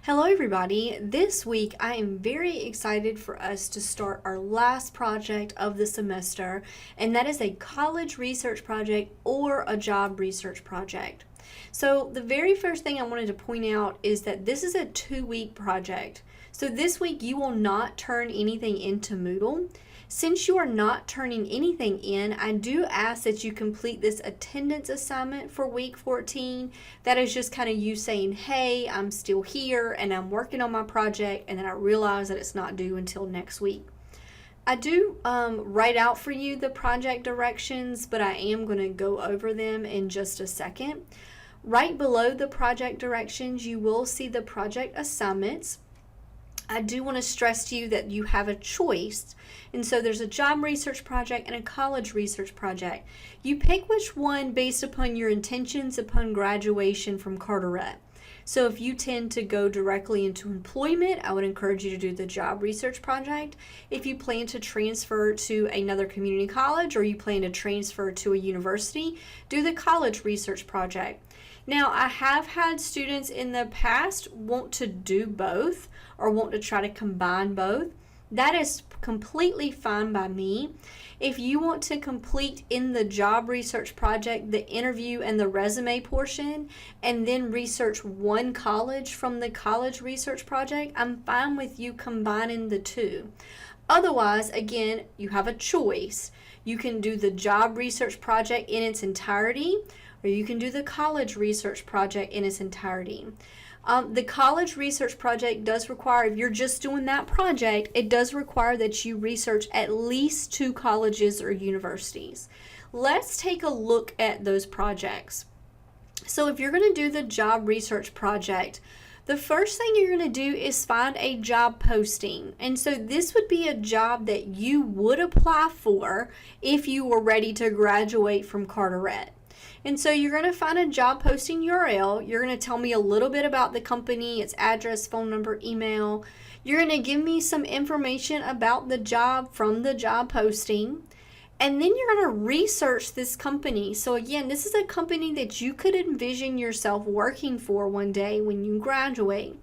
Hello everybody. This week I am very excited for us to start our last project of the semester, and that is a college research project or a job research project. So the very first thing I wanted to point out is that this is a 2-week project. So this week you will not turn anything into Moodle. Since you are not turning anything in, I do ask that you complete this attendance assignment for week 14. That is just kind of you saying, hey, I'm still here and I'm working on my project, and then I realize that it's not due until next week. I do write out for you the project directions, but I am going to go over them in just a second. Right below the project directions, you will see the project assignments. I do want to stress to you that you have a choice. And so there's a job research project and a college research project. You pick which one based upon your intentions upon graduation from Carteret. So if you tend to go directly into employment, I would encourage you to do the job research project. If you plan to transfer to another community college or you plan to transfer to a university, do the college research project. Now, I have had students in the past want to do both or want to try to combine both. That is completely fine by me. If you want to complete in the job research project the interview and the resume portion and then research one college from the college research project, I'm fine with you combining the two. Otherwise, again, you have a choice. You can do the job research project in its entirety, or you can do the college research project in its entirety. The college research project does require, if you're just doing that project, it does require that you research at least 2 colleges or universities. Let's take a look at those projects. So if you're going to do the job research project, the first thing you're going to do is find a job posting. And so this would be a job that you would apply for if you were ready to graduate from Carteret. And so you're going to find a job posting URL. You're going to tell me a little bit about the company, its address, phone number, email. You're going to give me some information about the job from the job posting. And then you're going to research this company. So again, this is a company that you could envision yourself working for one day when you graduate.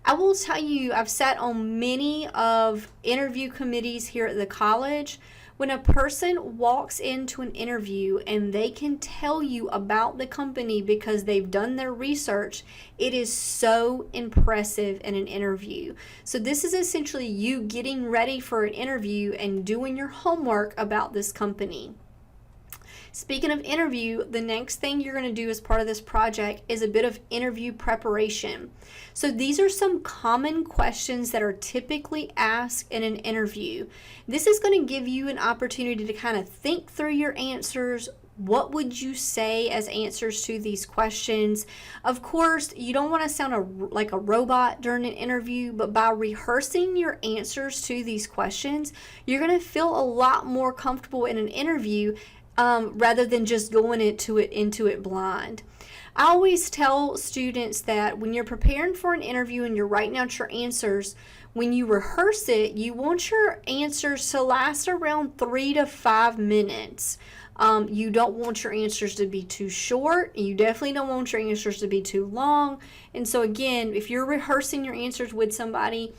I will tell you, I've sat on many of interview committees here at the college. When a person walks into an interview and they can tell you about the company because they've done their research, it is so impressive in an interview. So this is essentially you getting ready for an interview and doing your homework about this company. Speaking of interview, the next thing you're going to do as part of this project is a bit of interview preparation. So these are some common questions that are typically asked in an interview. This is going to give you an opportunity to kind of think through your answers. What would you say as answers to these questions? Of course, you don't want to sound like a robot during an interview, but by rehearsing your answers to these questions, you're going to feel a lot more comfortable in an interview rather than just going into it blind. I always tell students that when you're preparing for an interview and you're writing out your answers, when you rehearse it, you want your answers to last around 3 to 5 minutes. You don't want your answers to be too short. You definitely don't want your answers to be too long. And so again, if you're rehearsing your answers with somebody,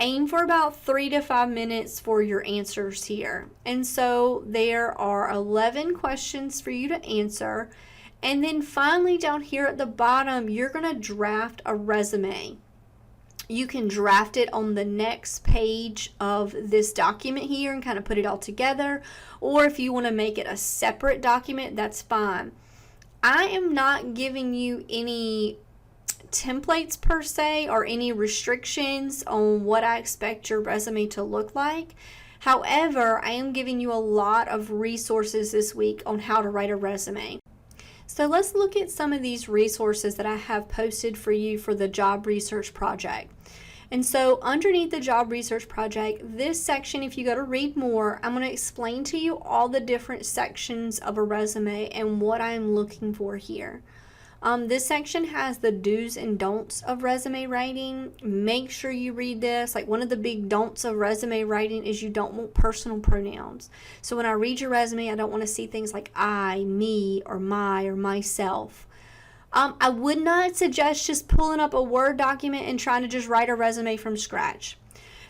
aim for about 3 to 5 minutes for your answers here. And so there are 11 questions for you to answer. And then finally down here at the bottom, you're going to draft a resume. You can draft it on the next page of this document here and kind of put it all together. Or if you want to make it a separate document, that's fine. I am not giving you any templates per se or any restrictions on what I expect your resume to look like. However, I am giving you a lot of resources this week on how to write a resume. So let's look at some of these resources that I have posted for you for the job research project. And so underneath the job research project, this section, if you go to read more, I'm going to explain to you all the different sections of a resume and what I'm looking for here. This section has the do's and don'ts of resume writing. Make sure you read this. Like, one of the big don'ts of resume writing is you don't want personal pronouns. So when I read your resume, I don't want to see things like I, me, or my, or myself. I would not suggest just pulling up a Word document and trying to just write a resume from scratch.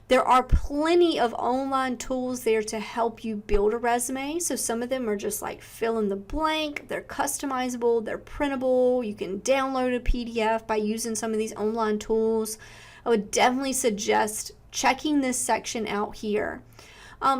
There are plenty of online tools there to help you build a resume. So some of them are just like fill in the blank, they're customizable, they're printable. You can download a PDF by using some of these online tools. I would definitely suggest checking this section out here.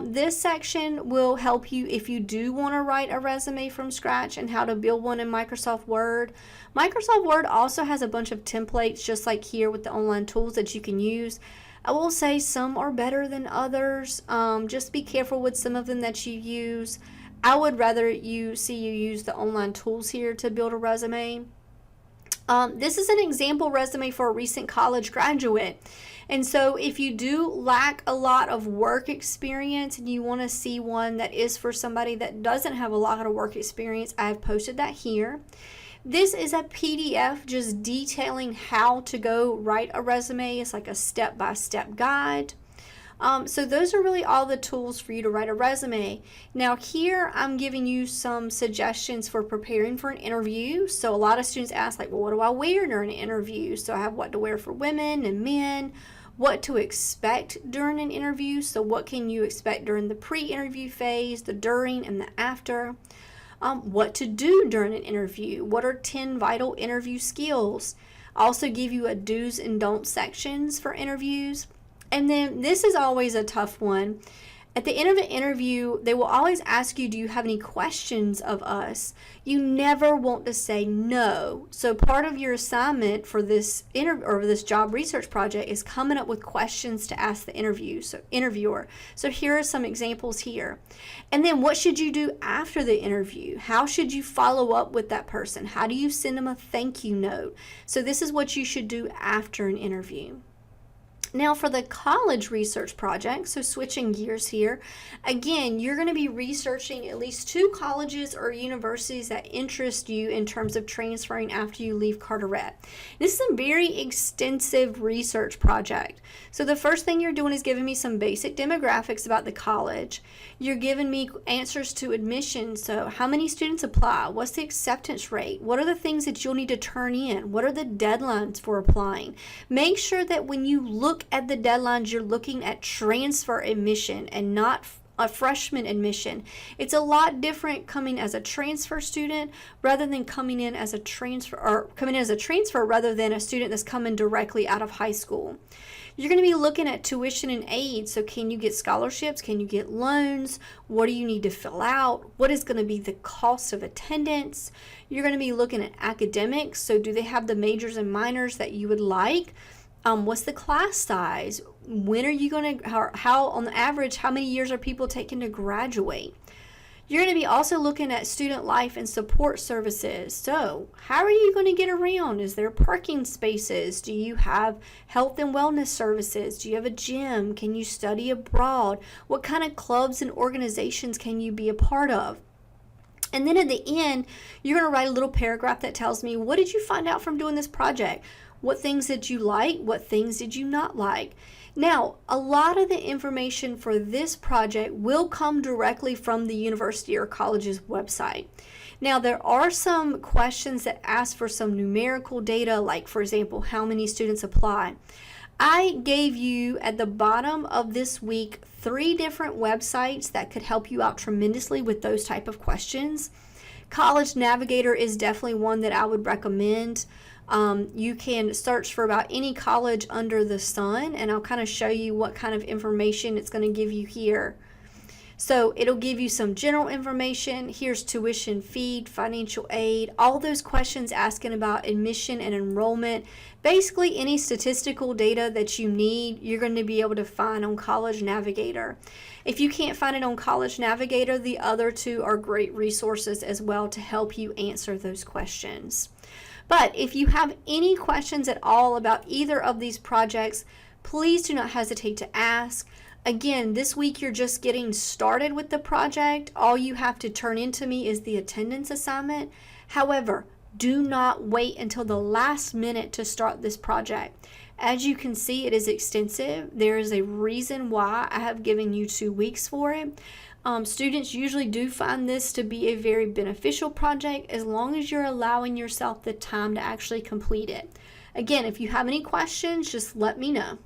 This section will help you if you do want to write a resume from scratch and how to build one in Microsoft Word. Microsoft Word also has a bunch of templates just like here with the online tools that you can use. I will say some are better than others. Just be careful with some of them that you use. I would rather you use the online tools here to build a resume. This is an example resume for a recent college graduate. And so if you do lack a lot of work experience and you want to see one that is for somebody that doesn't have a lot of work experience, I have posted that here. This is a PDF just detailing how to go write a resume. It's like a step-by-step guide. So those are really all the tools for you to write a resume. Now here I'm giving you some suggestions for preparing for an interview. So a lot of students ask like, well, what do I wear during an interview? So I have what to wear for women and men, what to expect during an interview. So what can you expect during the pre-interview phase, the during, and the after. What to do during an interview. What are 10 vital interview skills? I also give you a do's and don'ts sections for interviews. And then this is always a tough one. At the end of an interview, they will always ask you, do you have any questions of us? You never want to say no. So part of your assignment for this this job research project is coming up with questions to ask the interviewer. So here are some examples here. And then what should you do after the interview? How should you follow up with that person? How do you send them a thank you note? So this is what you should do after an interview. Now for the college research project, so switching gears here, again, you're going to be researching at least 2 colleges or universities that interest you in terms of transferring after you leave Carteret. This is a very extensive research project. So the first thing you're doing is giving me some basic demographics about the college. You're giving me answers to admission, so how many students apply? What's the acceptance rate? What are the things that you'll need to turn in? What are the deadlines for applying? Make sure that when you look at the deadlines, you're looking at transfer admission and not a freshman admission. It's a lot different coming as a transfer student rather than coming in as a transfer rather than a student that's coming directly out of high school. You're going to be looking at tuition and aid. So can you get scholarships? Can you get loans? What do you need to fill out? What is going to be the cost of attendance? You're going to be looking at academics. So do they have the majors and minors that you would like? What's the class size? When are you going to, how on the average, how many years are people taking to graduate? You're going to be also looking at student life and support services. So how are you going to get around? Is there parking spaces? Do you have health and wellness services? Do you have a gym? Can you study abroad? What kind of clubs and organizations can you be a part of? And then at the end, you're going to write a little paragraph that tells me, what did you find out from doing this project? What things did you like? What things did you not like? Now, a lot of the information for this project will come directly from the university or college's website. Now, there are some questions that ask for some numerical data, like, for example, how many students apply. I gave you at the bottom of this week 3 different websites that could help you out tremendously with those type of questions. College Navigator is definitely one that I would recommend. You can search for about any college under the sun, and I'll kind of show you what kind of information it's going to give you here. So it'll give you some general information. Here's tuition fee, financial aid, all those questions asking about admission and enrollment. Basically any statistical data that you need, you're going to be able to find on College Navigator. If you can't find it on College Navigator, the other 2 are great resources as well to help you answer those questions. But if you have any questions at all about either of these projects, please do not hesitate to ask. Again, this week you're just getting started with the project. All you have to turn into me is the attendance assignment. However, do not wait until the last minute to start this project. As you can see, it is extensive. There is a reason why I have given you 2 weeks for it. Students usually do find this to be a very beneficial project as long as you're allowing yourself the time to actually complete it. Again, if you have any questions, just let me know.